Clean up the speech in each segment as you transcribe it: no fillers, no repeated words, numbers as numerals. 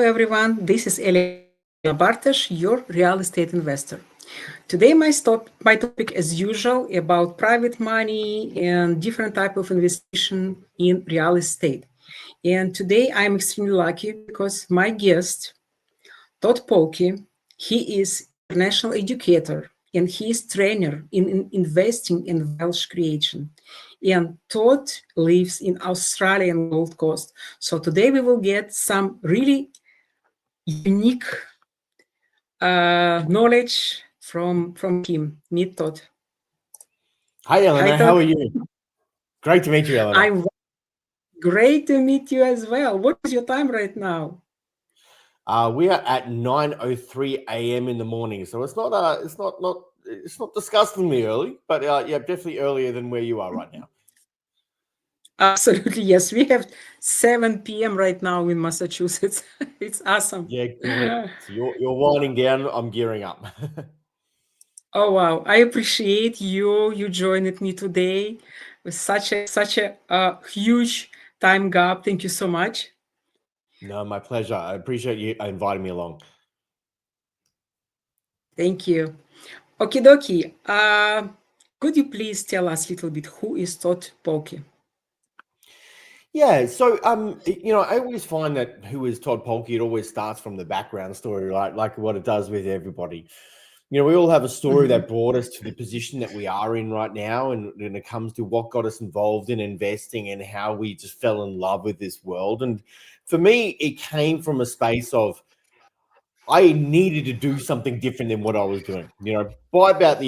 everyone. This is Elena Bartash, your real estate investor. Today, my topic, as usual, about private money and different type of investigation in real estate. And today, I'm extremely lucky because my guest, Todd Polke, he is international educator and he is trainer in investing in wealth creation. And Todd lives in Australia and Gold Coast. So today we will get some really unique knowledge from him. Meet Todd. Hi, Hi, Elena. How Todd. are you? Great to meet you, Elena. I'm great to meet you as well. What is your time right now? We are at 9:03 a.m. in the morning, so it's not disgustingly early, but yeah, definitely earlier than where you are right now. Absolutely, yes. We have 7 p.m. right now in Massachusetts. It's awesome. Yeah, great. So you're winding down. I'm gearing up. Oh wow, I appreciate you joining me today with such a huge time gap. Thank you so much. No, my pleasure. I appreciate you inviting me along. Thank you. Okie dokie. Could you please tell us a little bit who is Todd Polke? Yeah, so I always find that who is Todd Polke, it always starts from the background story, right? Like what it does with everybody. We all have a story Mhm. that brought us to the position that we are in right now, and when it comes to what got us involved in investing and how we just fell in love with this world. And for me, it came from a space of I needed to do something different than what I was doing. By about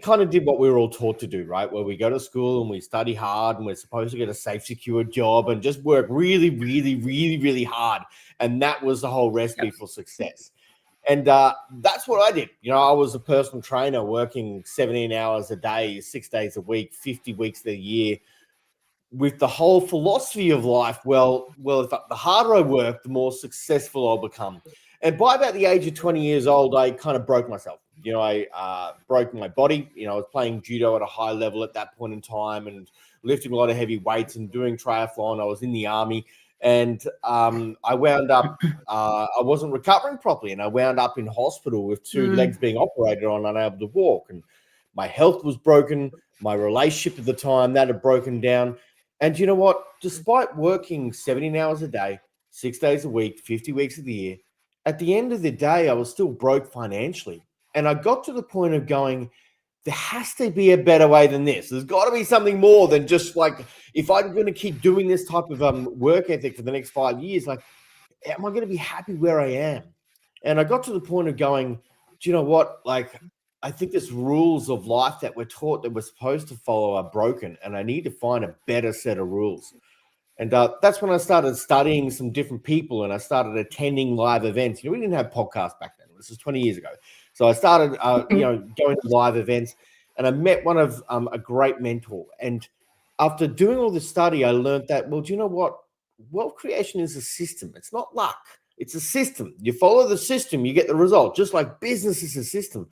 kind of did what we were all taught to do, right? Where we go to school and we study hard and we're supposed to get a safe, secure job and just work really, really, really, really hard. And that was the whole recipe Yep. for success. And that's what I did. I was a personal trainer working 17 hours a day, 6 days a week, 50 weeks of the year, with the whole philosophy of life. Well, if the harder I work, the more successful I'll become. And by about the age of 20 years old, I kind of broke myself. I broke my body. I was playing judo at a high level at that point in time and lifting a lot of heavy weights and doing triathlon. I was in the army, and I wound up. I wasn't recovering properly, and I wound up in hospital with two Mm, legs being operated on, unable to walk, and my health was broken. My relationship at the time that had broken down. And you know what? Despite working 17 hours a day, 6 days a week, 50 weeks of the year, at the end of the day, I was still broke financially. And I got to the point of going, there has to be a better way than this. There's got to be something more than just like, if I'm going to keep doing this type of work ethic for the next 5 years, like, am I going to be happy where I am? And I got to the point of going, do you know what? Like, I think this rules of life that we're taught that we're supposed to follow are broken, and I need to find a better set of rules. And that's when I started studying some different people, and I started attending live events. We didn't have podcasts back then. This was 20 years ago. So I started, mhm, going to live events, and I met one of a great mentor. And after doing all this study, I learned that, well, do you know what? Wealth creation is a system. It's not luck. It's a system. You follow the system, you get the result, just like business is a system.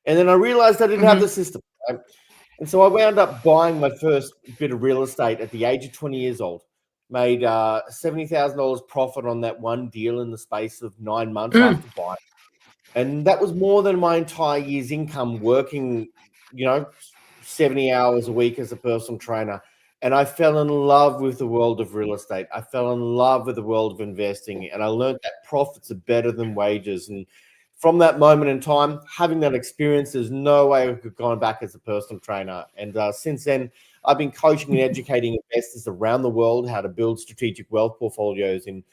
And then I realized I didn't have the mhm. system. Right? And so I wound up buying my first bit of real estate at the age of 20 years old. Made $70,000 profit on that one deal in the space of 9 months Mm. after buying. And that was more than my entire year's income working, you know, 70 hours a week as a personal trainer. And I fell in love with the world of real estate. I fell in love with the world of investing. And I learned that profits are better than wages. And from that moment in time, having that experience, there's no way I could have gone back as a personal trainer. And since then, I've been coaching and educating investors around the world how to build strategic wealth portfolios in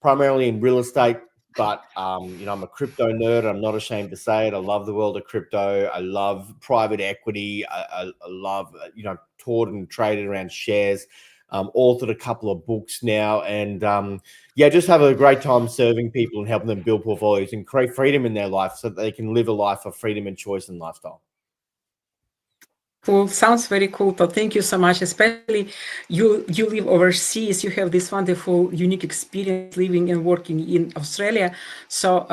primarily in real estate. But I'm a crypto nerd. I'm not ashamed to say it. I love the world of crypto. I love private equity. I love taught and traded around shares. Authored a couple of books now, and just have a great time serving people and helping them build portfolios and create freedom in their life so that they can live a life of freedom and choice and lifestyle. Cool. Sounds very cool. Todd. Thank you so much. Especially you live overseas. You have this wonderful, unique experience living and working in Australia. So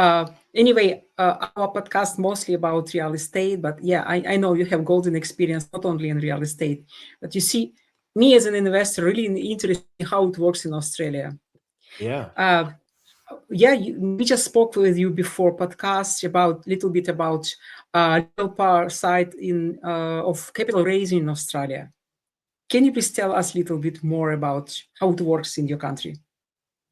anyway, our podcast mostly about real estate, but yeah, I know you have golden experience not only in real estate, but you see, me as an investor really interested in how it works in Australia. Yeah. Uh, Yeah, we just spoke with you before podcast about little bit about legal part side of capital raising in Australia. Can you please tell us a little bit more about how it works in your country?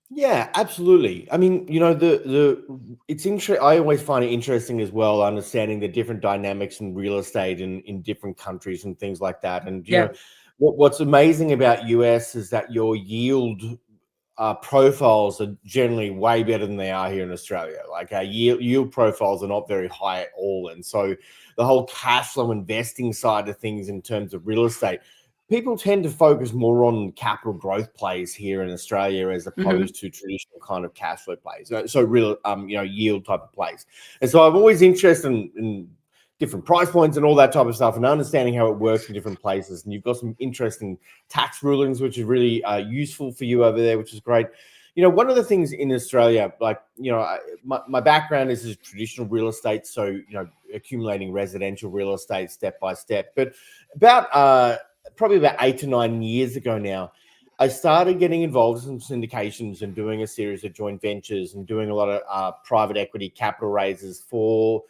Yeah, absolutely. I mean, it's interesting. I always find it interesting as well, understanding the different dynamics in real estate in different countries and things like that. And Yeah. what's amazing about US is that your yield profiles are generally way better than they are here in Australia. Like our yield profiles are not very high at all, and so the whole cash flow investing side of things in terms of real estate, people tend to focus more on capital growth plays here in Australia as Mm-hmm. opposed to traditional kind of cash flow plays. So real, yield type of plays. And so I'm always interested in different price points and all that type of stuff, and understanding how it works in different places. And you've got some interesting tax rulings, which is really useful for you over there, which is great. One of the things in Australia, like, my background is traditional real estate. So, accumulating residential real estate step by step. But about probably about 8 to 9 years ago now, I started getting involved in syndications and doing a series of joint ventures and doing a lot of private equity capital raises for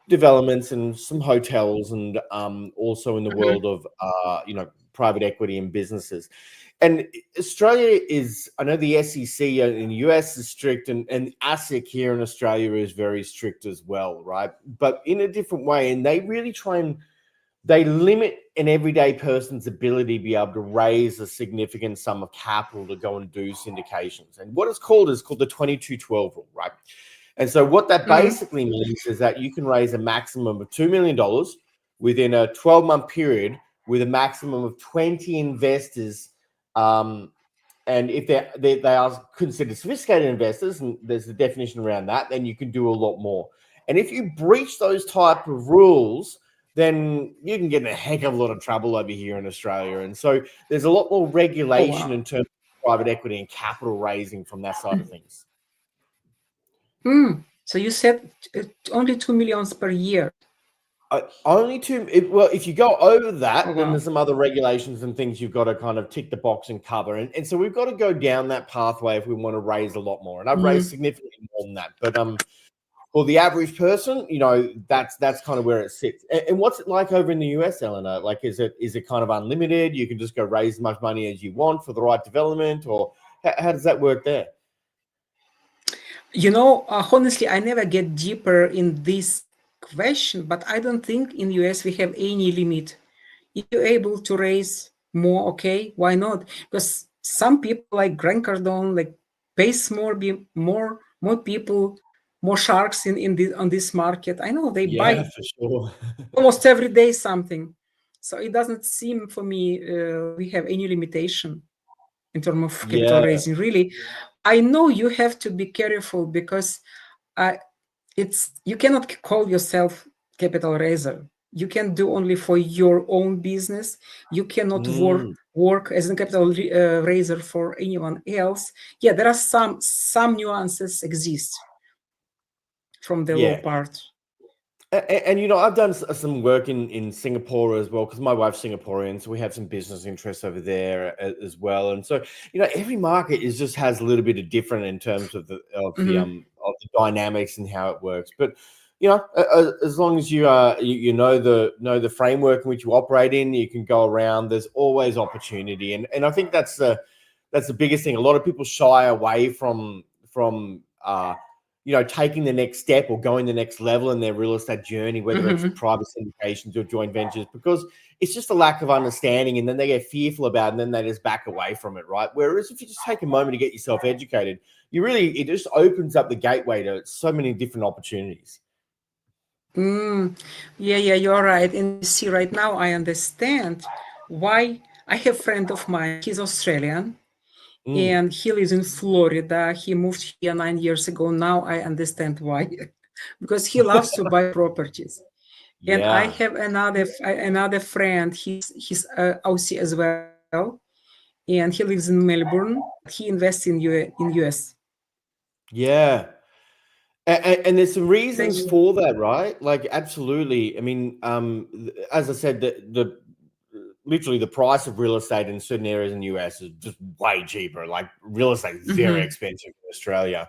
developments and some hotels, and also in the Mm-hmm. world of private equity and businesses. And Australia is, I know the SEC in the US is strict, and ASIC here in Australia is very strict as well, right? But in a different way. And they really try and they limit an everyday person's ability to be able to raise a significant sum of capital to go and do syndications. And what it's called is called the 2212 rule, right? And so what that Mm-hmm. basically means is that you can raise a maximum of $2 million within a 12-month period with a maximum of 20 investors. And if they are considered sophisticated investors, and there's a definition around that, then you can do a lot more. And if you breach those type of rules, then you can get in a heck of a lot of trouble over here in Australia. And so there's a lot more Oh regulation wow. in terms of private equity and capital raising from that side of things. So you said only 2 millions per year. Only well, if you go over Oh that, then wow. there's some other regulations and things you've got to kind of tick the box and cover. And so we've got to go down that pathway if we want to raise a lot more. And I've raised Mm-hmm. significantly more than that. But for the average person, that's kind of where it sits. And what's it like over in the US, Eleanor? Like, is it kind of unlimited? You can just go raise as much money as you want for the right development, or how does that work there? Honestly, I never get deeper in this question, but I don't think in US we have any limit. If you're able to raise more, okay, why not? Because some people like Grant Cardone like pays more, be more people, more sharks on this market. I know they Yeah, buy for sure. almost every day something, so it doesn't seem for me we have any limitation in terms of capital Yeah. raising. Really, I know you have to be careful because uh, it's you cannot call yourself capital raiser. You can do only for your own business. You cannot Mm, work as a capital raiser for anyone else. Yeah, there are some nuances exist from the law yeah. part. And I've done some work in Singapore as well, because my wife's Singaporean, so we have some business interests over there as well. And so every market just has a little bit of different in terms of Mhm. of the dynamics and how it works. But as long as you know the framework in which you operate in, you can go around. There's always opportunity, and I think that's the biggest thing. A lot of people shy away from taking the next step or going the next level in their real estate journey, whether it's Mhm. private syndications or joint ventures, because it's just a lack of understanding, and then they get fearful about it, and then they just back away from it, right? Whereas if you just take a moment to get yourself educated, it just opens up the gateway to so many different opportunities. Mm. Yeah, you're right. And you see, right now I understand why. I have a friend of mine. He's Australian Mm, and he lives in Florida. He moved here 9 years ago. Now I understand why, because he loves to buy properties. And I yeah, have another friend. He's Aussie as well, and he lives in Melbourne, but he invests in US. yeah. And there's some reasons They, for that, right? Like, absolutely. I mean, as I said, the literally the price of real estate in certain areas in the US is just way cheaper. Like, real estate is very Mhm. expensive in Australia.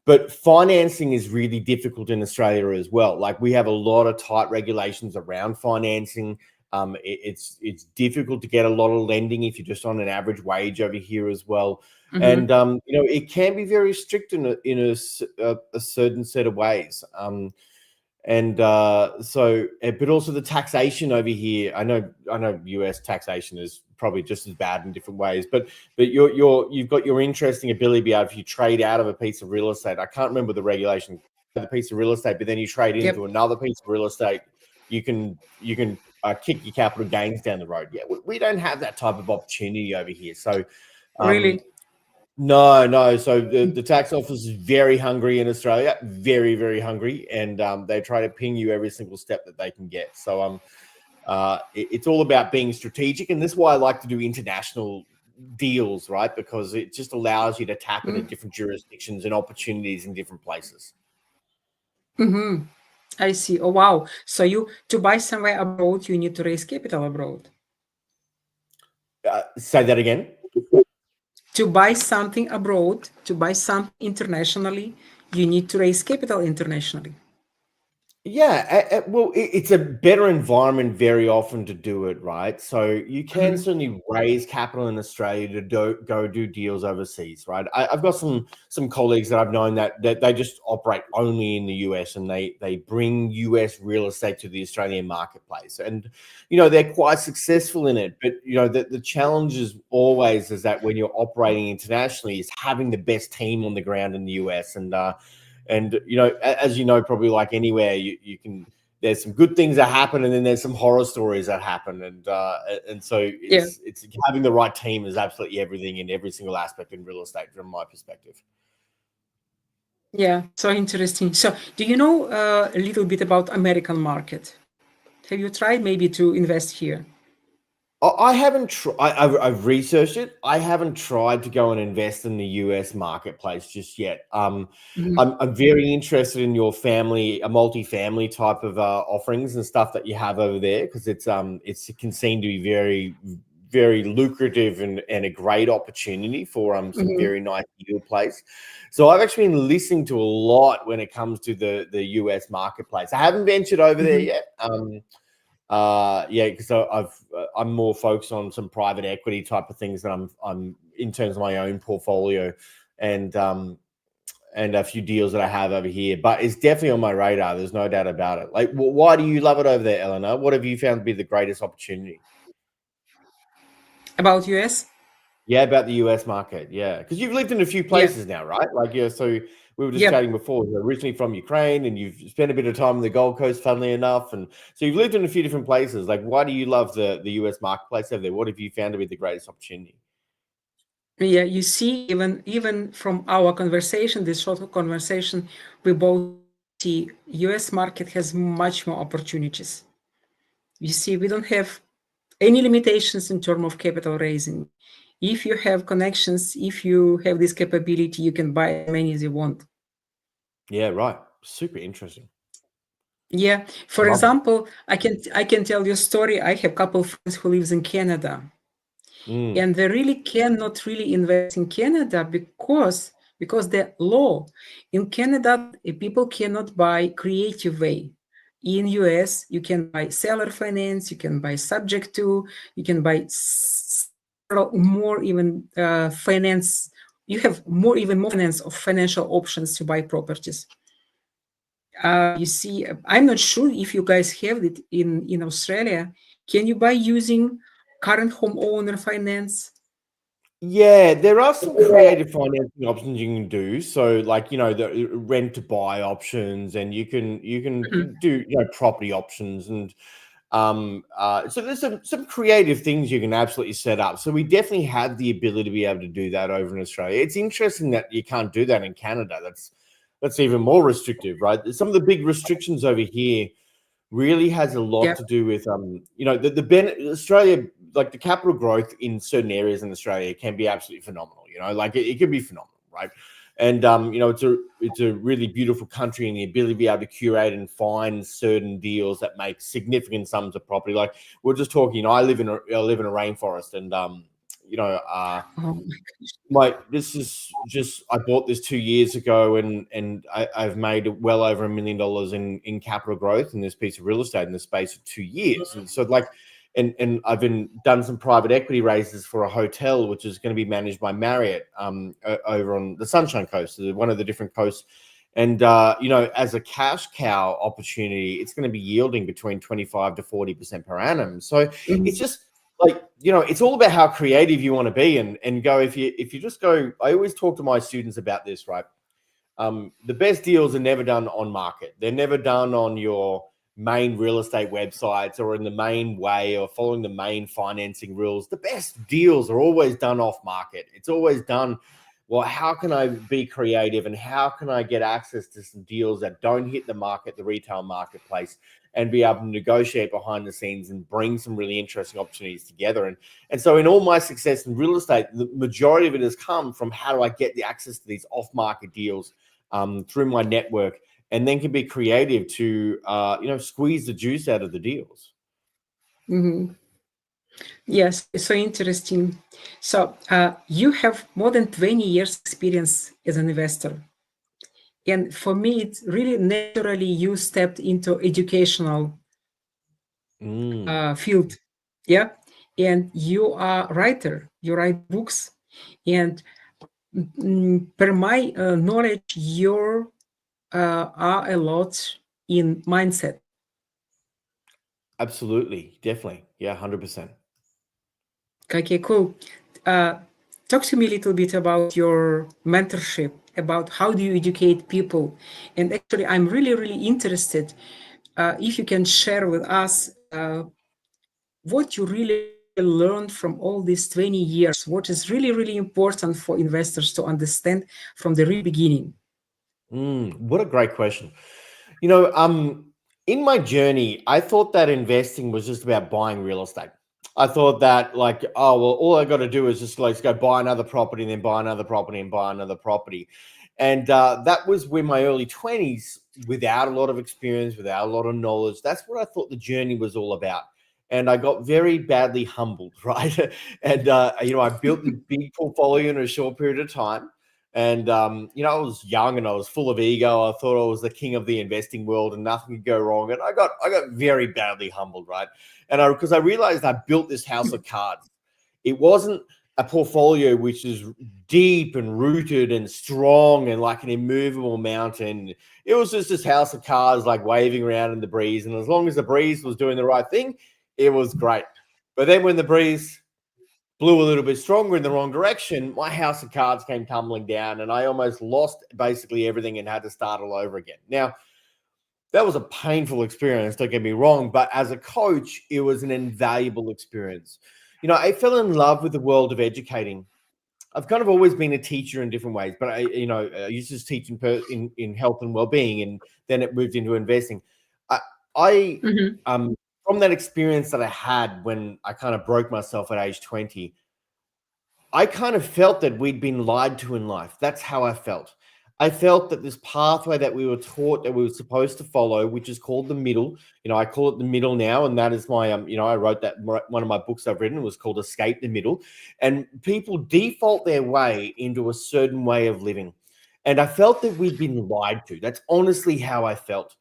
But financing is really difficult in Australia as well. Like we have a lot of tight regulations around financing. It's difficult to get a lot of lending if you're just on an average wage over here as well. And Mm-hmm. it can be very strict in a certain set of ways. And but also the taxation over here. I know US taxation is probably just as bad in different ways, but you've got your interesting ability to be able, if you trade out of a piece of real estate. I can't remember the regulation, the piece of real estate, but then you trade Yep. into another piece of real estate, you can kick your capital gains down the road. Yeah, we don't have that type of opportunity over here. So um, Really. no. So the tax office is very hungry in Australia, very, very hungry, and they try to ping you every single step that they can get. So it's all about being strategic, and this is why I like to do international deals, right? Because it just allows you to tap into different jurisdictions and opportunities in different places. Mm-hmm. I see. Oh, wow. So to buy somewhere abroad, you need to raise capital abroad. Say that again. To buy something abroad, to buy something internationally, you need to raise capital internationally. Yeah, well, it's a better environment very often to do it, right? So you can Mm-hmm. certainly raise capital in Australia to go do deals overseas, right? I've got some colleagues that I've known that they just operate only in the US, and they bring US real estate to the Australian marketplace, and they're quite successful in it. But the challenge is always is that when you're operating internationally, is having the best team on the ground in the US, and as probably like anywhere, you can. There's some good things that happen, and then there's some horror stories that happen, and so Yeah. it's having the right team is absolutely everything in every single aspect in real estate, from my perspective. Yeah. So interesting. So do you know a little bit about American market? Have you tried maybe to invest here? I haven't tried. I've researched it. I haven't tried to go and invest in the US marketplace just yet. Mhm. I'm very interested in your a multi-family type of offerings and stuff that you have over there, because it can seem to be very, very lucrative and a great opportunity for some Mhm. very nice yield plays. So I've actually been listening to a lot when it comes to the US marketplace. I haven't ventured over there Mhm. yet. Yeah, because I'm more focused on some private equity type of things that I'm in terms of my own portfolio, and a few deals that I have over here. But it's definitely on my radar. There's no doubt about it. Like, why do you love it over there, Eleanor? What have you found to be the greatest opportunity? About US? Yeah, about the US market. Yeah, because you've lived in a few Yeah. places now, right? Like, yeah. So we were just Yep. chatting before. You're originally from Ukraine, and you've spent a bit of time on the Gold Coast, funnily enough, and so you've lived in a few different places. Like, why do you love the US marketplace over there? What have you found to be the greatest opportunity? Yeah, you see, even from our conversation, this short conversation, we both see US market has much more opportunities. You see, we don't have any limitations in terms of capital raising. If you have connections, if you have this capability, you can buy as many as you want. Yeah, right. Super interesting. Yeah. I For love it. example, I can tell you a story. I have a couple of friends who lives in Canada, Mm, and they really cannot really invest in Canada because the law in Canada, people cannot buy creative way. In US, you can buy seller finance, you can buy subject to, you can buy several more even finance. You have more finance of financial options to buy properties. You see, I'm not sure if you guys have it in Australia. Can you buy using current homeowner finance? yeah, there are some creative financing options you can do. So, like the rent to buy options, and you can do property options, and so there's some creative things you can absolutely set up. So we definitely have the ability to be able to do that over in Australia. It's interesting that you can't do that in Canada. That's even more restrictive, right? Some of the big restrictions over here really has a lot Yeah. to do with Australia, like the capital growth in certain areas in Australia can be absolutely phenomenal. Like it can be phenomenal, right? And it's a really beautiful country, and the ability to be able to curate and find certain deals that make significant sums of property. Like we're just talking, I live in a rainforest, and Oh, this is just, I bought this 2 years ago, and I've made well over $1 million in capital growth in this piece of real estate in the space of 2 years. And so like, and I've done some private equity raises for a hotel, which is going to be managed by Marriott over on the Sunshine Coast, one of the different coasts. And, as a cash cow opportunity, it's going to be yielding between 25 to 40% per annum. So it's just like, it's all about how creative you want to be and go, if you just go, I always talk to my students about this, right? The best deals are never done on market. They're never done on your main real estate websites or in the main way or following the main financing rules. The best deals are always done off market. It's always done, well, how can I be creative and how can I get access to some deals that don't hit the market, the retail marketplace, and be able to negotiate behind the scenes and bring some really interesting opportunities together. And so in all my success in real estate, the majority of it has come from how do I get the access to these off-market deals through my network, and then can be creative to, squeeze the juice out of the deals. yes, so interesting. So you have more than 20 years experience as an investor. And for me, it's really naturally you stepped into educational field. Yeah. And you are a writer, you write books. And per my knowledge, you are a lot in mindset. Absolutely. Definitely. Yeah, 100%. Okay, cool. Talk to me a little bit about your mentorship, about how do you educate people. And actually, I'm really, really interested if you can share with us what you really learned from all these 20 years, what is really, really important for investors to understand from the real beginning. What a great question. In my journey, I thought that investing was just about buying real estate. I thought that, like, oh, well, all I got to do is just like go buy another property and then buy another property and buy another property. And that was when my early 20s, without a lot of experience, without a lot of knowledge. That's what I thought the journey was all about. And I got very badly humbled, right? And, I built a big portfolio in a short period of time. And, I was young and I was full of ego. I thought I was the king of the investing world and nothing could go wrong. And I got very badly humbled, right? And because I realized I built this house of cards. It wasn't a portfolio which is deep and rooted and strong and like an immovable mountain. It was just this house of cards like waving around in the breeze. And as long as the breeze was doing the right thing, it was great. But then when the breeze blew a little bit stronger in the wrong direction, my house of cards came tumbling down and I almost lost basically everything and had to start all over again. Now, that was a painful experience, don't get me wrong, but as a coach, it was an invaluable experience. I fell in love with the world of educating. I've kind of always been a teacher in different ways, but I used to teach in health and well-being, and then it moved into investing. I from that experience that I had when I kind of broke myself at age 20, I kind of felt that we'd been lied to in life. That's how I felt. I felt that this pathway that we were taught that we were supposed to follow, which is called the middle, I call it the middle now. And that is my, I wrote that, one of my books I've written was called Escape the Middle. And people default their way into a certain way of living. And I felt that we'd been lied to. That's honestly how I felt.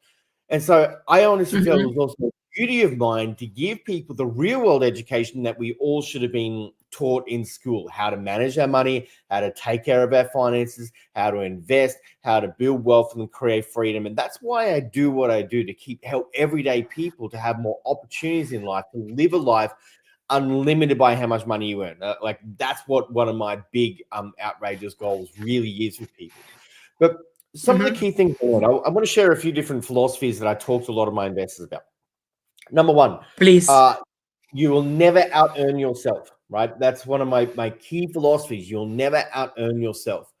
And so I honestly felt it was also a duty of mine to give people the real world education that we all should have been taught in school: how to manage our money, how to take care of our finances, how to invest, how to build wealth and create freedom. And that's why I do what I do, to help everyday people to have more opportunities in life, to live a life unlimited by how much money you earn. Like that's what one of my big outrageous goals really is with people. But some of the key things I want to share a few different philosophies that I talk to a lot of my investors about. Number one, Please. you will never out-earn yourself, right? That's one of my key philosophies. You'll never out-earn yourself.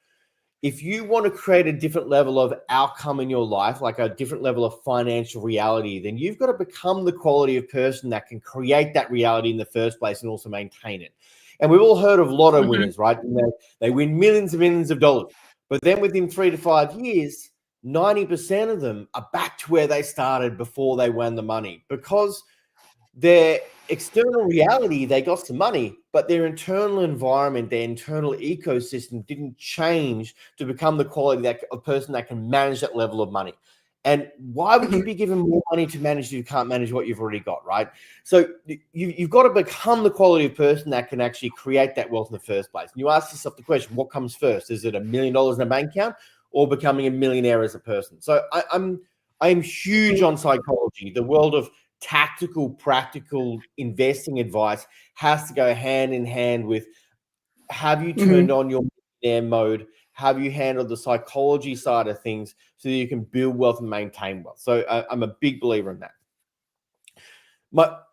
If you want to create a different level of outcome in your life, like a different level of financial reality, then you've got to become the quality of person that can create that reality in the first place and also maintain it. And we've all heard of lotto winners, right? And they win millions and millions of dollars. But then within 3 to 5 years, 90% of them are back to where they started before they won the money, because their external reality, they got some money, but their internal environment, their internal ecosystem didn't change to become the quality that a person that can manage that level of money. And why would you be given more money to manage if you can't manage what you've already got, right? So you've got to become the quality of person that can actually create that wealth in the first place. And you ask yourself the question, what comes first? Is it $1 million in a bank account or becoming a millionaire as a person? So I'm huge on psychology. The world of tactical, practical investing advice has to go hand in hand with, have you turned on your millionaire mode? Have you handled the psychology side of things so that you can build wealth and maintain wealth? So I'm a big believer in that.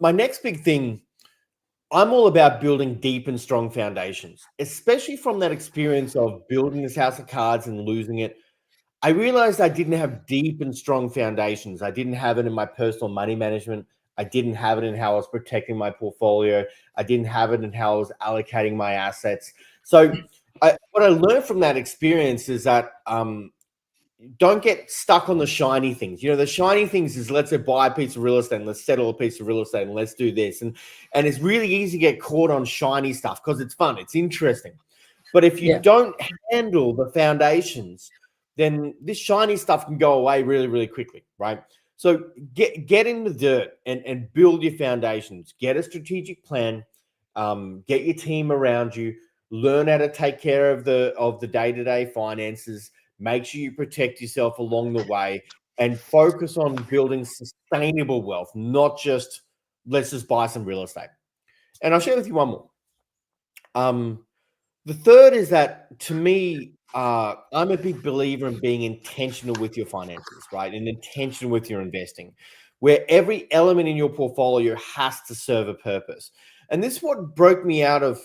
My next big thing, I'm all about building deep and strong foundations, especially from that experience of building this house of cards and losing it. I realized I didn't have deep and strong foundations. I didn't have it in my personal money management. I didn't have it in how I was protecting my portfolio. I didn't have it in how I was allocating my assets. So what I learned from that experience is that don't get stuck on the shiny things. You know, the shiny things is, let's say, buy a piece of real estate and let's settle a piece of real estate and let's do this. And it's really easy to get caught on shiny stuff because it's fun. It's interesting. But if you don't handle the foundations, then this shiny stuff can go away really, really quickly, right? So get in the dirt and build your foundations. Get a strategic plan. Get your team around you. Learn how to take care of the day-to-day finances. Make sure you protect yourself along the way and focus on building sustainable wealth, not just let's just buy some real estate. And I'll share with you one more. The third is that, to me, I'm a big believer in being intentional with your finances, right? And intentional with your investing, where every element in your portfolio has to serve a purpose. And this is what broke me out of,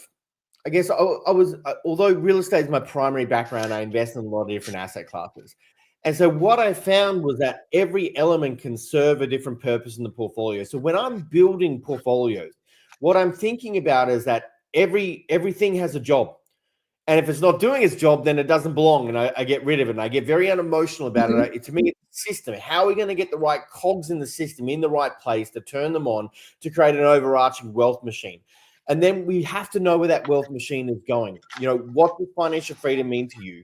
I guess, I was, although real estate is my primary background, I invest in a lot of different asset classes. And so what I found was that every element can serve a different purpose in the portfolio. So when I'm building portfolios, what I'm thinking about is that everything has a job. And if it's not doing its job, then it doesn't belong, and I get rid of it. And I get very unemotional about it. To me, it's a system. How are we going to get the right cogs in the system in the right place to turn them on to create an overarching wealth machine? And then we have to know where that wealth machine is going. You know, what does financial freedom mean to you?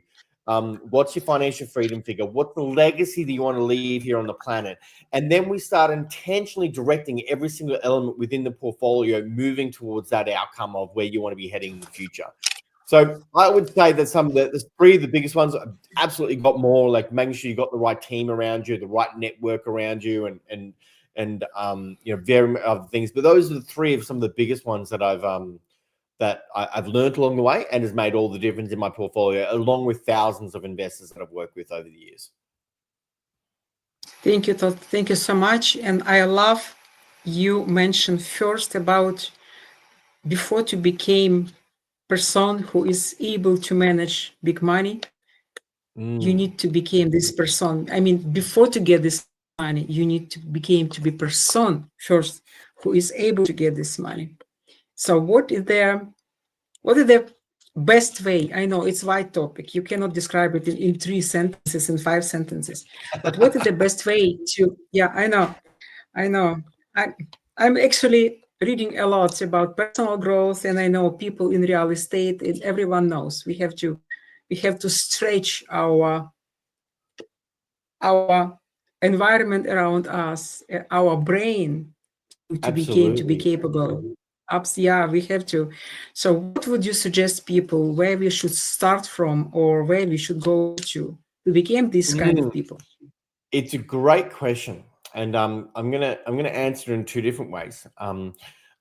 What's your financial freedom figure? What's the legacy that you want to leave here on the planet? And then we start intentionally directing every single element within the portfolio, moving towards that outcome of where you want to be heading in the future. So I would say that some of the three of the biggest ones absolutely got more, like making sure you got the right team around you, the right network around you, and you know, very other things. But those are the three of some of the biggest ones that I've learned along the way and has made all the difference in my portfolio, along with thousands of investors that I've worked with over the years. Thank you, Todd. Thank you so much. And I love you mentioned first about before to become person who is able to manage big money, you need to become this person. I mean, before to get this money, you need to become to be person first who is able to get this money. So what is the best way? I know it's wide topic. You cannot describe it in 3 sentences, in 5 sentences. But what is the best way to, yeah, I know. I'm actually reading a lot about personal growth, and I know people in real estate, and everyone knows we have to stretch our environment around us, our brain to be capable. Yeah, we have to. So what would you suggest people where we should start from or where we should go to become this kind of people? It's a great question. And I'm gonna answer in 2 different ways. I'm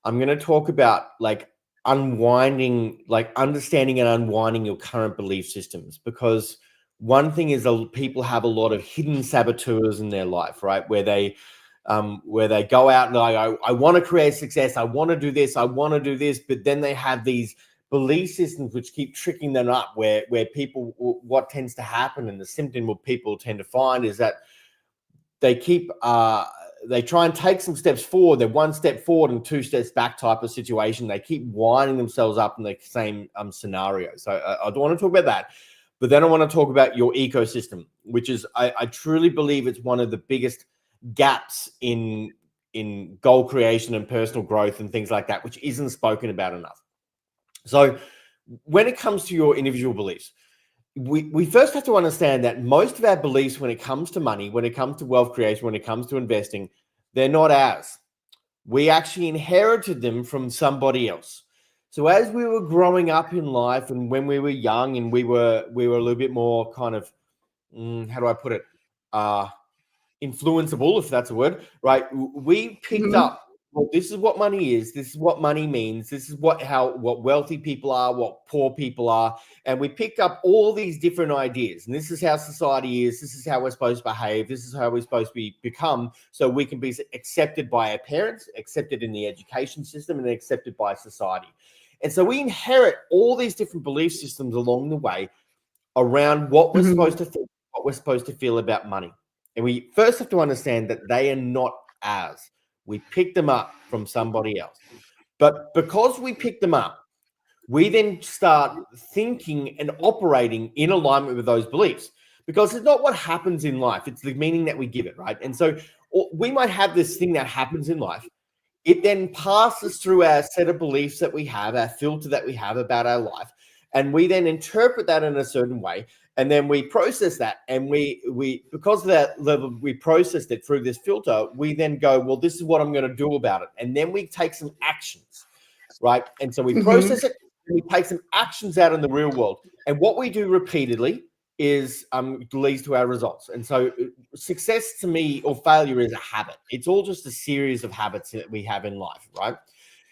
gonna talk about like unwinding, like understanding and unwinding your current belief systems, because one thing is people have a lot of hidden saboteurs in their life, right? Where they go out and I want to create success, I want to do this, I want to do this, but then they have these belief systems which keep tricking them up. Where people, what tends to happen, and the symptom what people tend to find is that they keep they try and take some steps forward. They're 1 step forward and 2 steps back type of situation. They keep winding themselves up in the same scenario. So I don't want to talk about that. But then I want to talk about your ecosystem, which is, I truly believe it's one of the biggest gaps in in goal creation and personal growth and things like that, which isn't spoken about enough. So when it comes to your individual beliefs, we first have to understand that most of our beliefs when it comes to money, when it comes to wealth creation, when it comes to investing, they're not ours. We actually inherited them from somebody else. So as we were growing up in life and when we were young and we were a little bit more kind of, how do I put it? Influenceable, if that's a word, right? We picked Mhm. up, well, this is what money is. This is what money means. This is what wealthy people are, what poor people are. And we picked up all these different ideas. And this is how society is. This is how we're supposed to behave. This is how we're supposed to become so we can be accepted by our parents, accepted in the education system, and accepted by society. And so we inherit all these different belief systems along the way around what we're supposed to think, what we're supposed to feel about money. And we first have to understand that they are not ours. We picked them up from somebody else. But because we picked them up, we then start thinking and operating in alignment with those beliefs because it's not what happens in life, it's the meaning that we give it, right? And so we might have this thing that happens in life. It then passes through our set of beliefs that we have, our filter that we have about our life. And we then interpret that in a certain way. And then we process that. And we because of that level, we processed it through this filter. We then go, well, this is what I'm going to do about it. And then we take some actions, right? And so we process it and we take some actions out in the real world. And what we do repeatedly is leads to our results. And so success to me or failure is a habit. It's all just a series of habits that we have in life, right?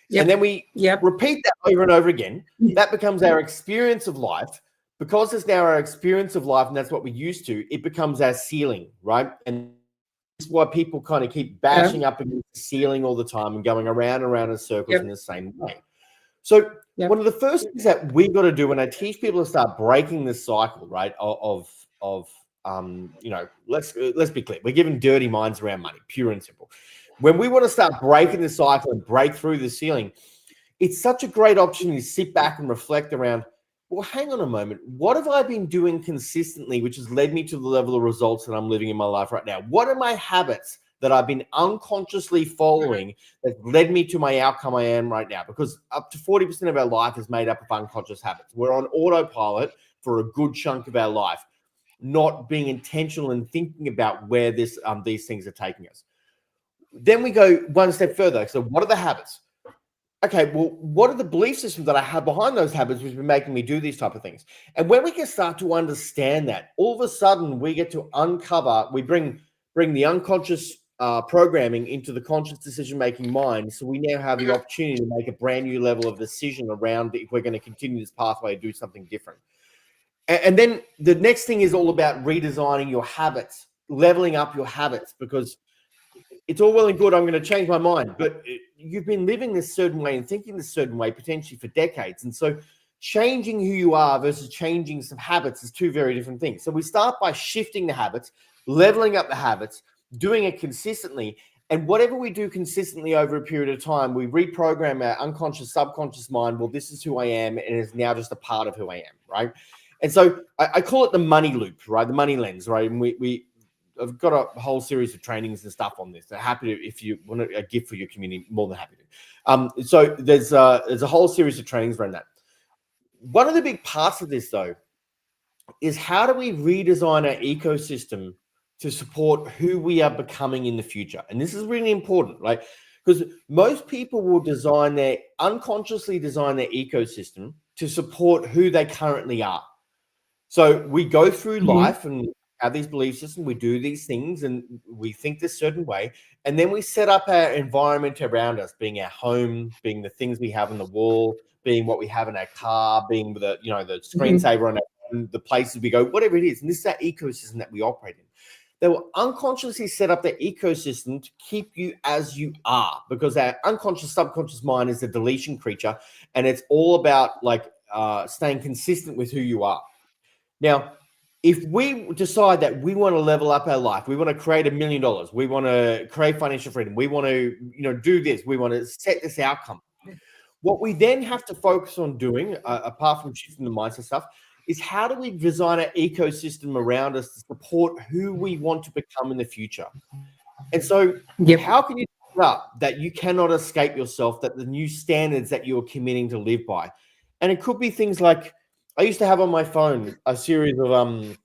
Yep. And then we Yep. repeat that over and over again. That becomes our experience of life. Because it's now our experience of life and that's what we're used to, it becomes our ceiling, right? And this is why people kind of keep Yeah. bashing up against the ceiling all the time and going around and around in circles in Yep. the same way. So Yep. one of the first things that we got to do when I teach people to start breaking this cycle, right, of let's be clear, we're giving dirty minds around money, pure and simple. When we want to start breaking the cycle and break through the ceiling, it's such a great opportunity to sit back and reflect around, well, hang on a moment. What have I been doing consistently, which has led me to the level of results that I'm living in my life right now? What are my habits that I've been unconsciously following that led me to my outcome I am right now? Because up to 40% of our life is made up of unconscious habits. We're on autopilot for a good chunk of our life, not being intentional and thinking about where these things are taking us. Then we go one step further. So what are the habits? Okay, well, what are the belief systems that I have behind those habits which have been making me do these type of things? And when we can start to understand that, all of a sudden we get to uncover, we bring the unconscious programming into the conscious decision-making mind. So we now have the opportunity to make a brand new level of decision around if we're going to continue this pathway and do something different. And then the next thing is all about redesigning your habits, leveling up your habits, because it's all well and good, I'm going to change my mind, but you've been living this certain way and thinking this certain way potentially for decades. And so changing who you are versus changing some habits is two very different things. So we start by shifting the habits, leveling up the habits, doing it consistently. And whatever we do consistently over a period of time, we reprogram our unconscious, subconscious mind. Well, this is who I am, and it's now just a part of who I am, right? And so I call it the money loop, right? The money lens, right? And I've got a whole series of trainings and stuff on this. I'm happy to, if you want a gift for your community, more than happy to. So there's a whole series of trainings around that. One of the big parts of this, though, is how do we redesign our ecosystem to support who we are becoming in the future? And this is really important, right? Because most people will unconsciously design their ecosystem to support who they currently are. So we go through life and have these belief systems, we do these things and we think this certain way. And then we set up our environment around us, being our home, being the things we have on the wall, being what we have in our car, being the screensaver on the places we go, whatever it is. And this is our ecosystem that we operate in. They will unconsciously set up their ecosystem to keep you as you are, because our unconscious, subconscious mind is a deletion creature. And it's all about staying consistent with who you are. Now, if we decide that we want to level up our life, we want to create $1 million, we want to create financial freedom, we want to, do this, we want to set this outcome. What we then have to focus on doing, apart from shifting the mindset stuff, is how do we design our ecosystem around us to support who we want to become in the future? And so, Yep. how can you up that you cannot escape yourself, that the new standards that you're committing to live by. And it could be things like, I used to have on my phone a series of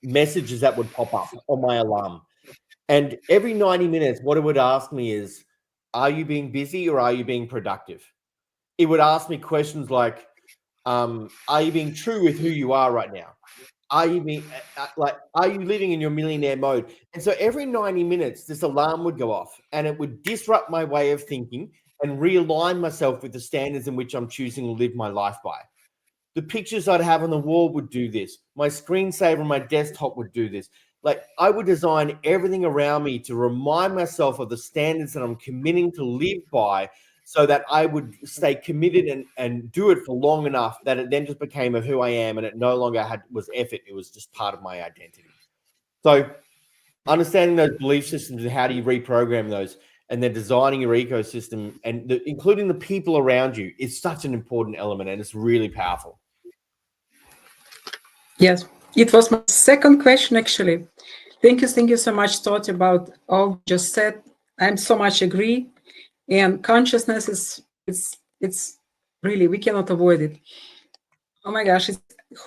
messages that would pop up on my alarm. And every 90 minutes, what it would ask me is, are you being busy or are you being productive? It would ask me questions like, are you being true with who you are right now? Are you being are you living in your millionaire mode? And so every 90 minutes, this alarm would go off and it would disrupt my way of thinking and realign myself with the standards in which I'm choosing to live my life by. The pictures I'd have on the wall would do this. My screensaver on my desktop would do this. Like, I would design everything around me to remind myself of the standards that I'm committing to live by, so that I would stay committed and do it for long enough that it then just became of who I am, and it no longer was effort. It was just part of my identity. So understanding those belief systems and how do you reprogram those, and then designing your ecosystem and including the people around you, is such an important element, and it's really powerful. Yes, it was my second question actually. Thank you so much, Todd, about all you just said. I'm so much agree. And consciousness is it's really, we cannot avoid it. Oh my gosh, it's,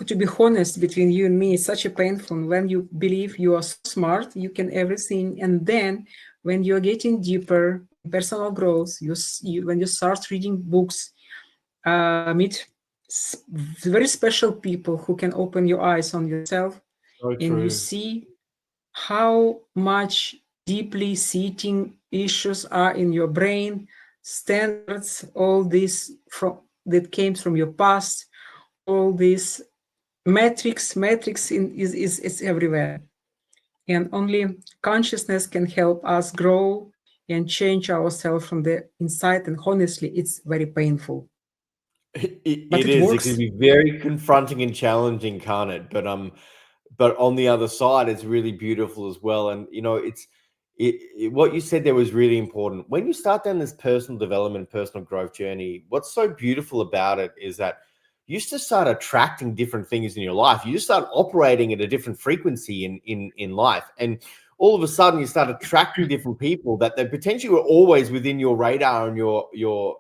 to be honest, between you and me, it's such a painful when you believe you are so smart, you can everything, and then when you're getting deeper in personal growth, when you start reading books, meet very special people who can open your eyes on yourself, So and you true. see how much deeply seating issues are in your brain, standards, all this from that came from your past, all this metrics is everywhere, and only consciousness can help us grow and change ourselves from the inside. And honestly, it's very painful, but It it is. It can works. be very confronting and challenging, can't it? But on the other side, it's really beautiful as well. And what you said there was really important. When you start down this personal development, personal growth journey, what's so beautiful about it is that you just start attracting different things in your life. You just start operating at a different frequency in life, and all of a sudden you start attracting different people that they potentially were always within your radar and your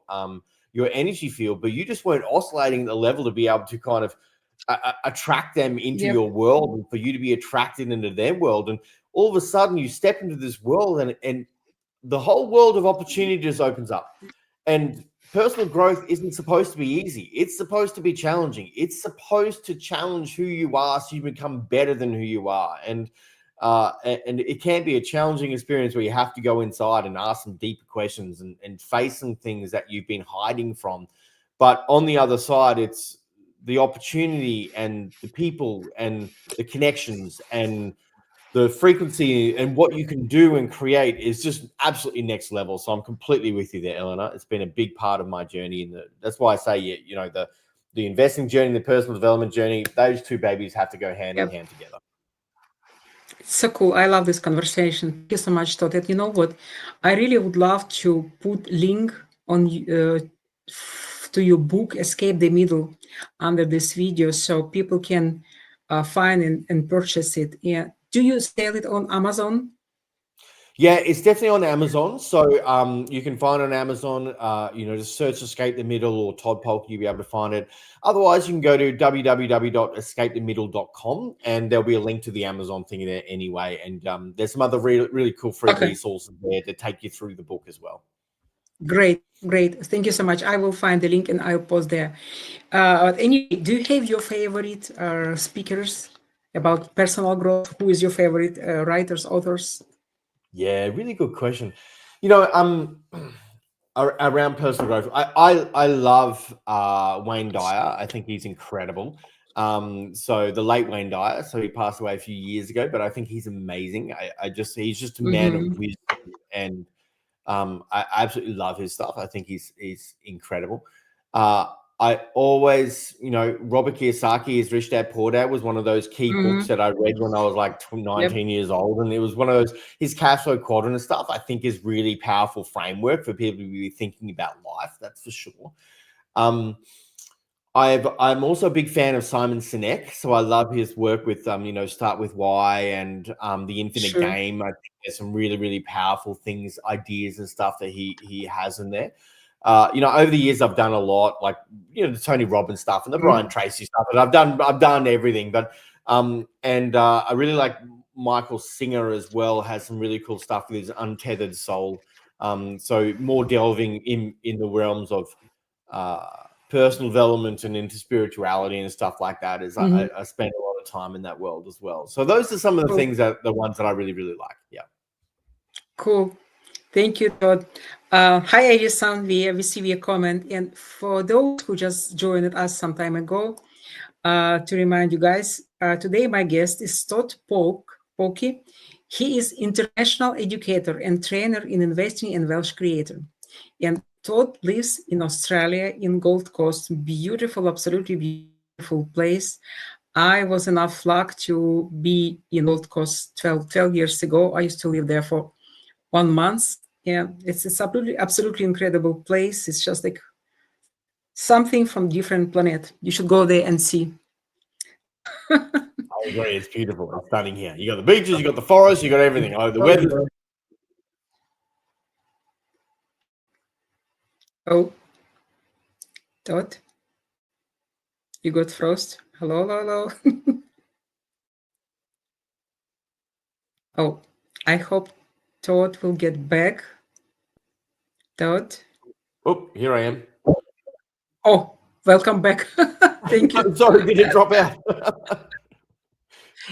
energy field, but you just weren't oscillating at the level to be able to kind of attract them into Yep. your world, and for you to be attracted into their world. And all of a sudden you step into this world, and the whole world of opportunity just opens up. And personal growth isn't supposed to be easy. It's supposed to be challenging. It's supposed to challenge who you are so you become better than who you are. And it can be a challenging experience where you have to go inside and ask some deeper questions and face some things that you've been hiding from. But on the other side, it's the opportunity and the people and the connections and the frequency and what you can do and create is just absolutely next level. So I'm completely with you there, Elena. It's been a big part of my journey, and that's why I say, the investing journey, the personal development journey, those two babies have to go hand in Yep. hand together. It's so cool. I love this conversation. Thank you so much, Todd. And you know what? I really would love to put link on to your book, Escape the Middle, under this video so people can find and purchase it. Yeah. Do you sell it on Amazon? Yeah, it's definitely on Amazon. So you can find it on Amazon. Just search Escape the Middle or Todd Polke, you'll be able to find it. Otherwise, you can go to www.escapethemiddle.com and there'll be a link to the Amazon thing there anyway. And there's some other really, really cool free Okay. resources there to take you through the book as well. Great. Great. Thank you so much. I will find the link and I'll post there. But anyway, do you have your favorite speakers about personal growth? Who is your favorite writers, authors? Yeah, really good question. Around personal growth, I love Wayne Dyer. I think he's incredible. So the late Wayne Dyer, so he passed away a few years ago, but I think he's amazing. He's just a man of Mm-hmm. wisdom, and I absolutely love his stuff. I think he's incredible. I always, Robert Kiyosaki, his Rich Dad Poor Dad was one of those key books Mm-hmm. that I read when I was like Yep. 19 years old. And it was one of those, his cash flow quadrant and stuff, I think is really powerful framework for people to be thinking about life. That's for sure. Um, I'm also a big fan of Simon Sinek, so I love his work with Start with Why and The Infinite Sure. Game. I think there's some really, really powerful things, ideas and stuff that he has in there. Over the years I've done a lot, like the Tony Robbins stuff and the Brian Tracy stuff, and I've done everything. But I really like Michael Singer as well. Has some really cool stuff with his Untethered Soul. So more delving in the realms of personal development and into spirituality and stuff like that. I spend a lot of time in that world as well. So those are some of the Cool. things the ones that I really, really like. Yeah. Cool. Thank you, Todd. Hi, Edison. We receive your comment. And for those who just joined us some time ago, to remind you guys, today my guest is Todd Polke. He is international educator and trainer in investing and wealth creator. And Todd lives in Australia, in Gold Coast, beautiful, absolutely beautiful place. I was enough luck to be in Gold Coast 12 years ago. I used to live there for 1 month. Yeah, it's absolutely incredible place. It's just like something from different planet. You should go there and see. I agree. It's beautiful. It's stunning here. You got the beaches, you got the forest, you got everything. The weather. Oh, Todd, you got frost. Hello, hello, hello. Oh, I hope Todd will get back. Todd. Oh, here I am. Oh, welcome back. Thank you. I'm sorry, did it drop out?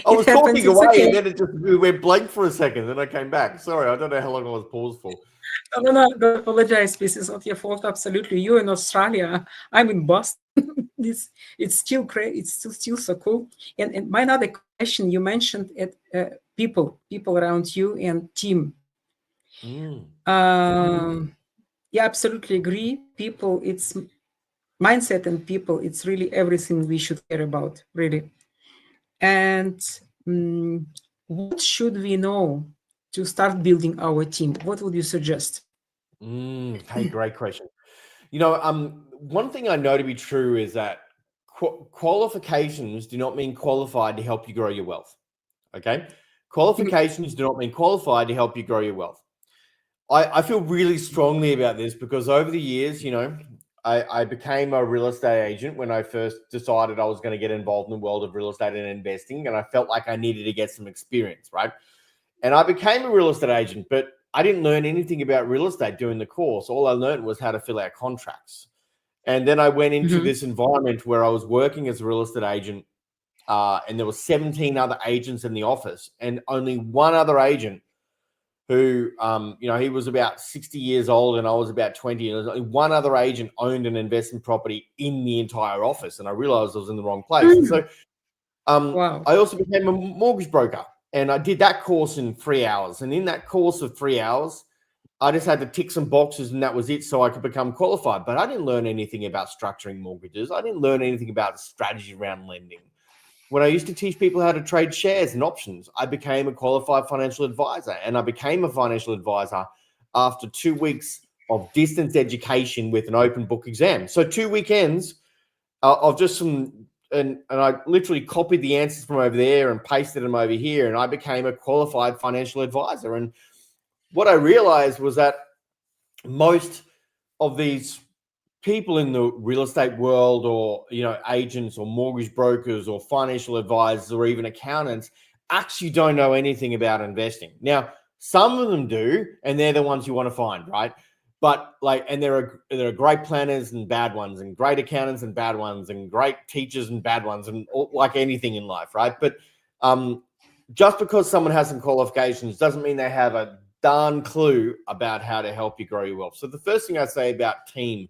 I was talking away okay. and then we went blank for a second. Then I came back. Sorry, I don't know how long I was paused for. No, don't apologize. This is not your fault. Absolutely. You're in Australia. I'm in Boston. It's still great. It's still so cool. And my other question, you mentioned it, people around you and team. Yeah, absolutely agree. People, it's mindset and people. It's really everything we should care about, really. And what should we know to start building our team? What would you suggest? Hey, great question. One thing I know to be true is that qualifications do not mean qualified to help you grow your wealth. Okay? Qualifications do not mean qualified to help you grow your wealth. I feel really strongly about this because over the years, I became a real estate agent when I first decided I was going to get involved in the world of real estate and investing, and I felt like I needed to get some experience, right? And I became a real estate agent, but I didn't learn anything about real estate during the course. All I learned was how to fill out contracts. And then I went into this environment where I was working as a real estate agent, and there were 17 other agents in the office, and only one other agent who, he was about 60 years old and I was about 20. And only one other agent owned an investment property in the entire office. And I realized I was in the wrong place. And so Wow. I also became a mortgage broker. And I did that course in 3 hours. And in that course of 3 hours, I just had to tick some boxes and that was it, so I could become qualified. But I didn't learn anything about structuring mortgages. I didn't learn anything about strategy around lending. When I used to teach people how to trade shares and options, I became a qualified financial advisor. And I became a financial advisor after 2 weeks of distance education with an open book exam. So 2 weekends of just and I literally copied the answers from over there and pasted them over here. And I became a qualified financial advisor. And what I realized was that most of these people in the real estate world, or agents or mortgage brokers or financial advisors or even accountants, actually don't know anything about investing. Now, some of them do, and they're the ones you want to find, right? But and there are great planners and bad ones, and great accountants and bad ones, and great teachers and bad ones, and like anything in life, right? But just because someone has some qualifications doesn't mean they have a darn clue about how to help you grow your wealth. So the first thing I say about team,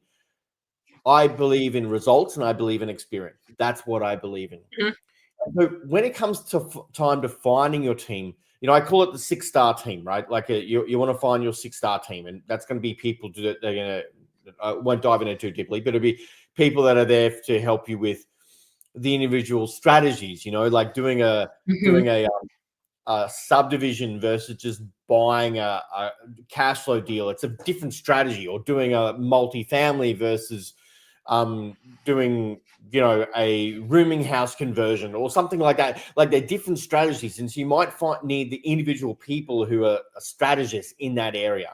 I believe in results and I believe in experience. That's what I believe in. So when it comes to time to finding your team, I call it the 6-star team, right? Like you want to find your 6-star team, and that's going to be people that they're going to, I won't dive into too deeply, but it'll be people that are there to help you with the individual strategies, like doing a subdivision versus just buying a cash flow deal. It's a different strategy. Or doing a multifamily versus doing, a rooming house conversion or something like that. Like, they're different strategies, and so you might need the individual people who are strategists in that area.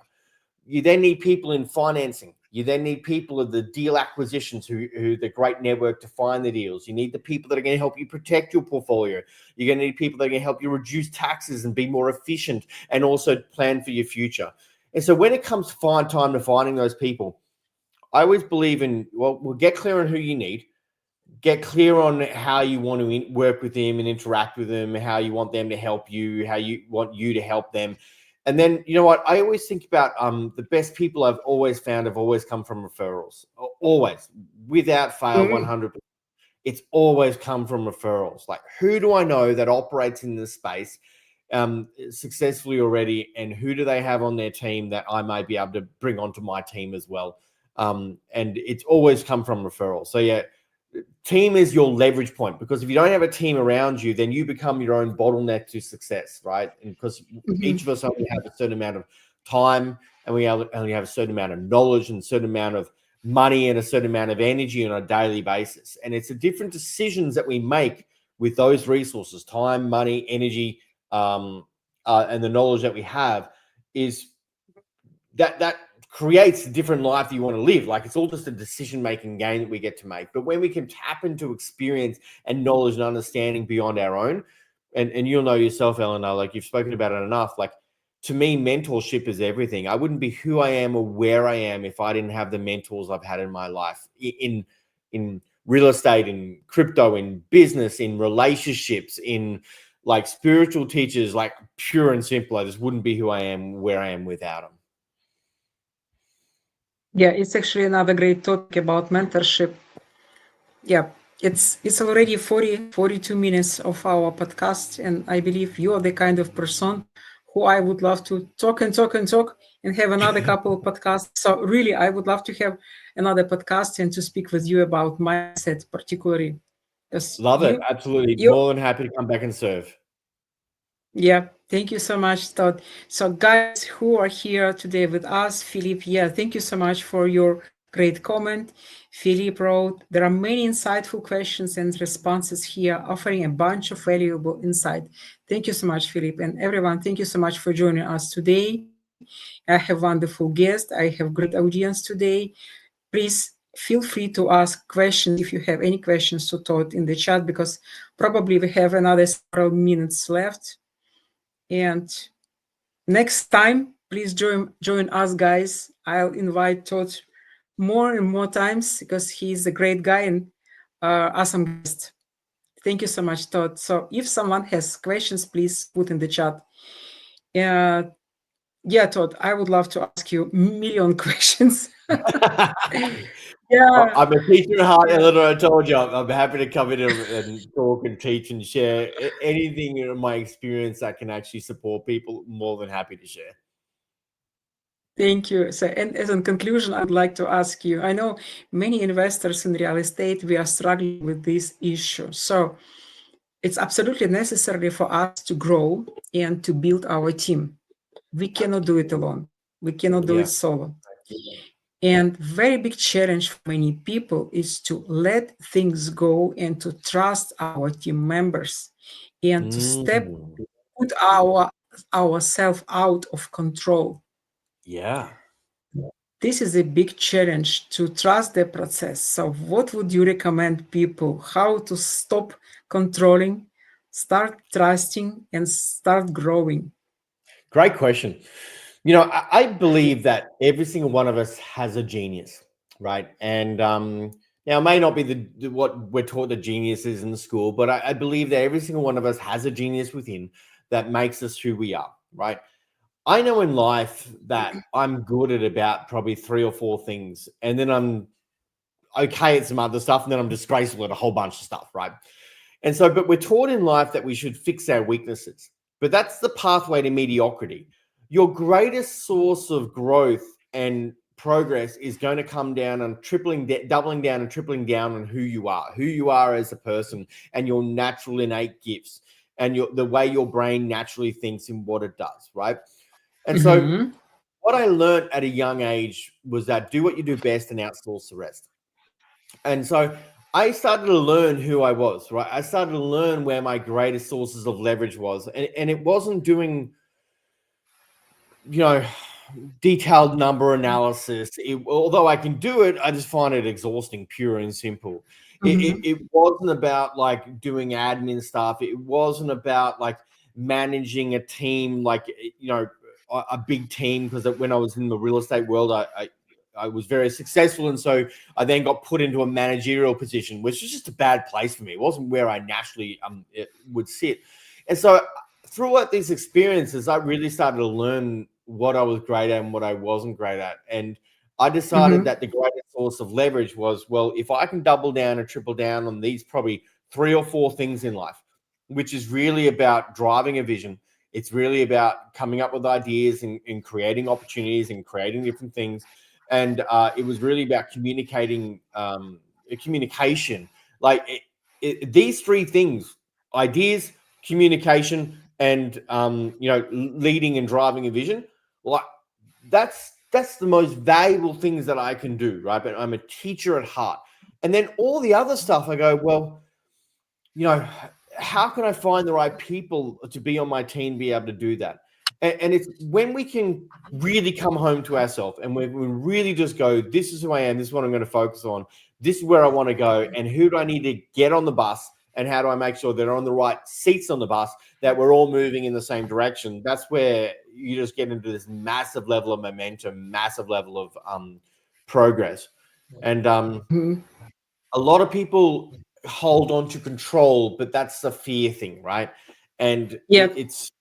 You then need people in financing. You then need people of the deal acquisitions who the great network to find the deals. You need the people that are going to help you protect your portfolio. You're going to need people that are going to help you reduce taxes and be more efficient and also plan for your future. And so when it comes time to finding those people, I always believe in, we'll get clear on who you need, get clear on how you want to work with them and interact with them, how you want them to help you, how you want you to help them. And then, you know what? I always think about the best people I've always found have always come from referrals. Always, without fail, 100%. It's always come from referrals. Like, who do I know that operates in this space successfully already, and who do they have on their team that I may be able to bring onto my team as well? And it's always come from referrals. So yeah, team is your leverage point, because if you don't have a team around you, then you become your own bottleneck to success, right? And because each of us only have a certain amount of time, and we only have a certain amount of knowledge and a certain amount of money and a certain amount of energy on a daily basis. And it's the different decisions that we make with those resources, time, money, energy, and the knowledge that we have, is that creates a different life that you want to live. Like, it's all just a decision-making game that we get to make. But when we can tap into experience and knowledge and understanding beyond our own, and you'll know yourself, Elena, like, you've spoken about it enough, like, to me, mentorship is everything. I wouldn't be who I am or where I am if I didn't have the mentors I've had in my life, in real estate, in crypto, in business, in relationships, in like spiritual teachers, like, pure and simple. I just wouldn't be who I am, where I am, without them. Yeah, it's actually another great topic about mentorship. Yeah, it's already 42 minutes of our podcast, and I believe you are the kind of person who I would love to talk and talk and talk and have another couple of podcasts. So really, I would love to have another podcast and to speak with you about mindset, particularly. Because Love it. Absolutely. you More than happy to come back and serve. Yeah, thank you so much, Todd. So, guys who are here today with us, Philip, yeah, thank you so much for your great comment. Philip wrote, there are many insightful questions and responses here, offering a bunch of valuable insight. Thank you so much, Philip. And everyone, thank you so much for joining us today. I have wonderful guests. I have great audience today. Please feel free to ask questions if you have any questions to Todd in the chat, because probably we have another several minutes left. And next time, please join us, guys. I'll invite Todd more and more times because he's a great guy and awesome guest. Thank you so much, Todd. So if someone has questions, please put in the chat. Yeah, Todd, I would love to ask you a million questions. Yeah. I'm a teacher at heart, Eleanor. I told you, I'm happy to come in and talk and teach and share anything in my experience that can actually support people. More than happy to share. Thank you. So, and as a conclusion, I'd like to ask you, I know many investors in real estate, we are struggling with this issue. So it's absolutely necessary for us to grow and to build our team. We cannot do it alone. We cannot do it solo. And very big challenge for many people is to let things go and to trust our team members and to put ourselves out of control. Yeah. This is a big challenge to trust the process. So what would you recommend people how to stop controlling, start trusting, and start growing? Great question. You know, I believe that every single one of us has a genius, right? And now, it may not be what we're taught that genius is in school, but I believe that every single one of us has a genius within that makes us who we are, right? I know in life that I'm good at about probably 3 or 4 things, and then I'm okay at some other stuff, and then I'm disgraceful at a whole bunch of stuff, right? And so, but we're taught in life that we should fix our weaknesses, but that's the pathway to mediocrity. Your greatest source of growth and progress is going to come down on doubling down and tripling down on who you are as a person, and your natural innate gifts, and the way your brain naturally thinks and what it does, right? And so what I learned at a young age was that do what you do best and outsource the rest. And so I started to learn who I was, right? I started to learn where my greatest sources of leverage was. And it wasn't doing, you know, detailed number analysis. Although I can do it, I just find it exhausting, pure and simple. It wasn't about like doing admin stuff. It wasn't about like managing a team, like, you know, a big team. Because when I was in the real estate world, I was very successful. And so I then got put into a managerial position, which was just a bad place for me. It wasn't where I naturally would sit. And so throughout these experiences, I really started to learn what I was great at and what I wasn't great at. And I decided that the greatest source of leverage was, well, if I can double down and triple down on these probably 3 or 4 things in life, which is really about driving a vision. It's really about coming up with ideas and creating opportunities and creating different things. And it was really about communication. Like these 3 things: ideas, communication, and leading and driving a vision. Like that's the most valuable things that I can do, right? But I'm a teacher at heart. And then all the other stuff, I go, well, you know, how can I find the right people to be on my team, be able to do that? And it's when we can really come home to ourselves and we really just go, this is who I am, this is what I'm going to focus on, this is where I want to go, and who do I need to get on the bus, and how do I make sure they're on the right seats on the bus, that we're all moving in the same direction. That's where you just get into this massive level of momentum, massive level of progress. And a lot of people hold on to control, but that's a fear thing, right? And Yep. it's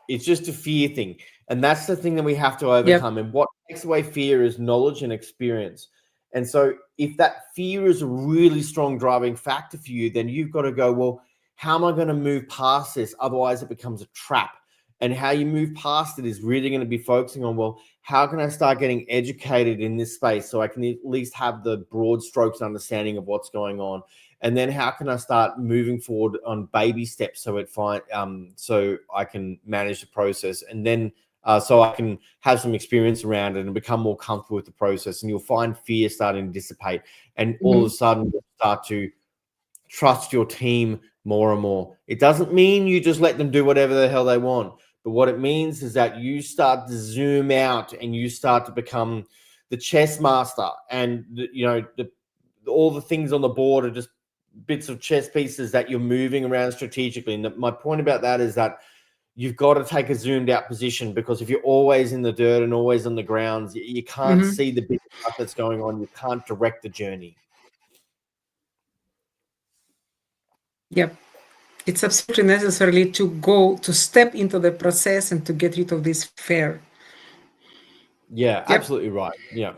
just a fear thing, and that's the thing that we have to Yep. overcome. And what takes away fear is knowledge and experience. And so if that fear is a really strong driving factor for you, then you've got to go, well, how am I going to move past this? Otherwise it becomes a trap. And how you move past it is really going to be focusing on, well, how can I start getting educated in this space so I can at least have the broad strokes understanding of what's going on? And then how can I start moving forward on baby steps so so I can manage the process, and then so I can have some experience around it and become more comfortable with the process. And you'll find fear starting to dissipate, and all of a sudden you'll start to trust your team more and more. It doesn't mean you just let them do whatever the hell they want. But what it means is that you start to zoom out and you start to become the chess master, and all the things on the board are just bits of chess pieces that you're moving around strategically. And my point about that is that you've got to take a zoomed out position, because if you're always in the dirt and always on the grounds, you can't see the big stuff that's going on. You can't direct the journey. Yep. It's absolutely necessary to step into the process and to get rid of this fear. Yeah, Yep. absolutely right. Yeah.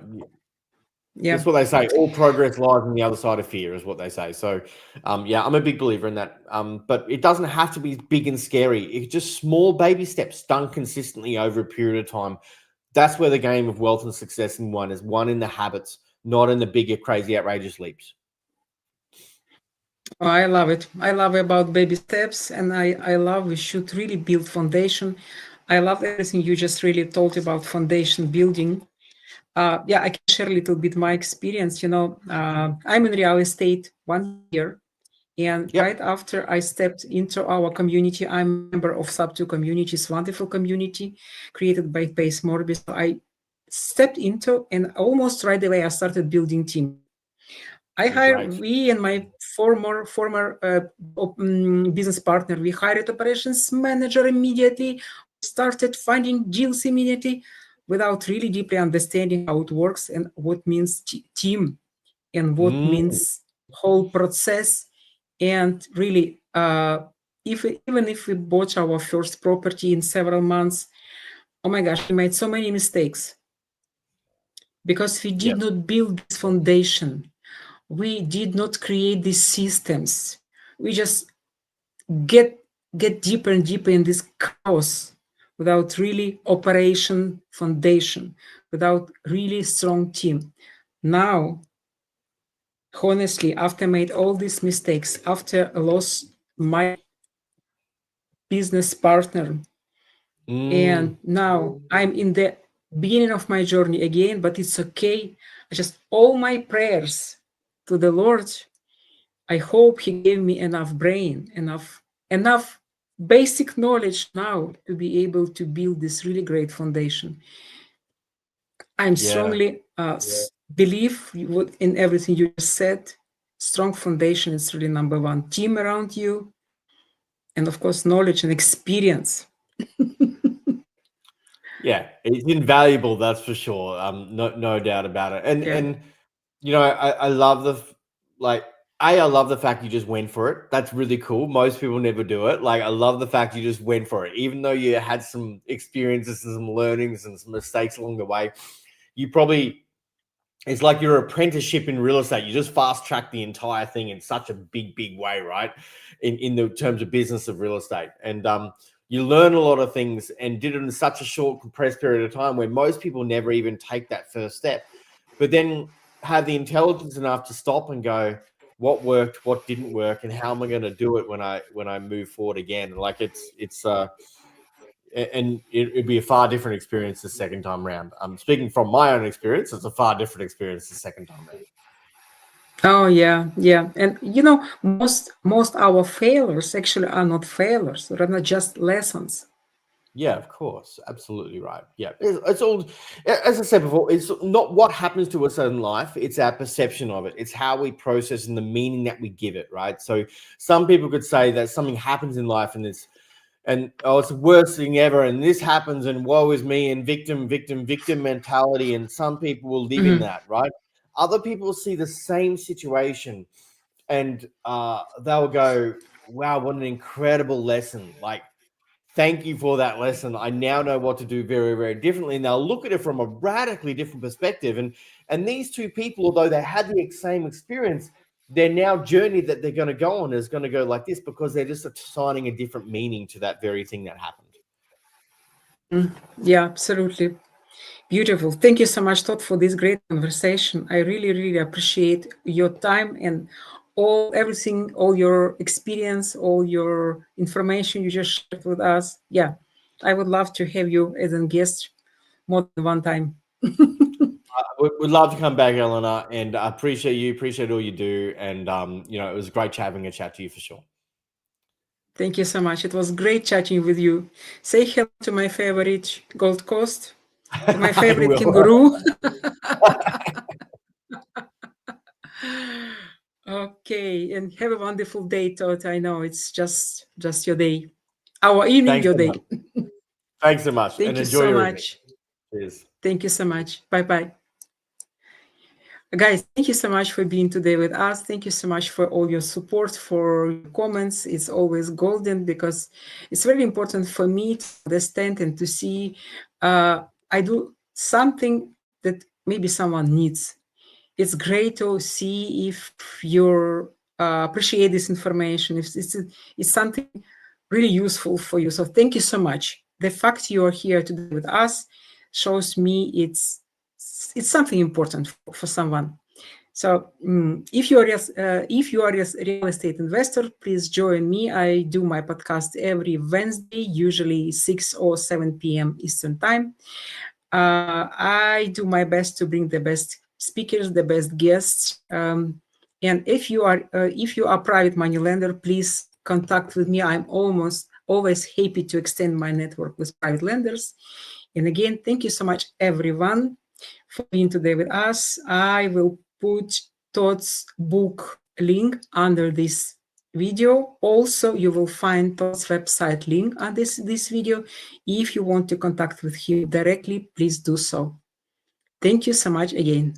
Yeah. That's what they say. All progress lies on the other side of fear, is what they say. So, yeah, I'm a big believer in that. But it doesn't have to be big and scary. It's just small baby steps done consistently over a period of time. That's where the game of wealth and success is won in the habits, not in the bigger, crazy, outrageous leaps. Oh, I love it. I love about baby steps, and I love we should really build foundation. I love everything you just really told about foundation building. Yeah, I can share a little bit my experience. I'm in real estate 1 year, and right Yep. after I stepped into our community, I'm a member of Sub2 Communities, wonderful community created by Pace Morby. So I stepped into, and almost right away I started building team. I hired Great. we and my former business partner. We hired operations manager immediately. We started finding deals immediately, without really deeply understanding how it works and what means team and what Mm, means whole process. And really, even if we bought our first property in several months, oh my gosh, we made so many mistakes because we did yep. not build this foundation. We did not create these systems. We just get get deeper and deeper in this chaos without really operation foundation, without really strong team. Now, honestly, after I made all these mistakes, after I lost my business partner, Mm, and now I'm in the beginning of my journey again, but it's okay. Just all my prayers, to the Lord. I hope He gave me enough brain, enough basic knowledge now to be able to build this really great foundation. I'm Yeah. strongly believe in everything you just said. Strong foundation is really number one. Team around you, and of course, knowledge and experience. Yeah, it's invaluable, that's for sure. No doubt about it. Yeah. And I love like I love the fact you just went for it. That's really cool. Most people never do it. Like I love the fact you just went for it, even though you had some experiences and some learnings and some mistakes along the way. You probably It's like your apprenticeship in real estate. You just fast track the entire thing in such a big way, right? In the terms of business of real estate, and you learn a lot of things and did it in such a short, compressed period of time where most people never even take that first step. But then have the intelligence enough to stop and go, what worked, what didn't work, and how am I going to do it when I move forward again? Like it'd be a far different experience the second time around. I'm speaking from my own experience. It's a far different experience the second time around. Oh yeah, yeah. And most our failures actually are not failures, they're not just lessons. Yeah, of course. Absolutely right. Yeah. It's all, as I said before, it's not what happens to us in life. It's our perception of it. It's how we process and the meaning that we give it. Right. So some people could say that something happens in life it's the worst thing ever. And this happens and woe is me and victim mentality. And some people will live in Mhm. that. Right. Other people see the same situation and they'll go, wow, what an incredible lesson. Like, thank you for that lesson. I now know what to do very differently. And they'll look at it from a radically different perspective. And these two people, although they had the same experience, their now journey that they're going to go on is going to go like this because they're just assigning a different meaning to that very thing that happened. Yeah, absolutely. Beautiful. Thank you so much, Todd, for this great conversation. I really appreciate your time and everything, all your experience, all your information you just shared with us. Yeah, I would love to have you as a guest more than one time. We'd love to come back, Elena, and I appreciate you, appreciate all you do. And, it was great having a chat to you for sure. Thank you so much. It was great chatting with you. Say hello to my favorite Gold Coast, to my I favorite will. kangaroo. Okay, and have a wonderful day, Todd. I know it's just your day, our evening, Thanks your so day. much. Thanks so much. And Thank you enjoy so your evening. much. Cheers. Thank you so much. Bye bye. Guys, thank you so much for being today with us. Thank you so much for all your support, for your comments. It's always golden because it's very important for me to understand and to see I do something that maybe someone needs. It's great to see if you appreciate this information, if it's something really useful for you. So thank you so much. The fact you are here today with us shows me it's something important for someone. So if you are a real estate investor, please join me. I do my podcast every Wednesday, usually 6 or 7 p.m. Eastern time. I do my best to bring the best speakers, the best guests. And if you are private money lender, please contact with me. I'm almost always happy to extend my network with private lenders. And again, thank you so much, everyone, for being today with us. I will put Todd's book link under this video. Also, you will find Todd's website link on this video. If you want to contact with him directly, please do so. Thank you so much again.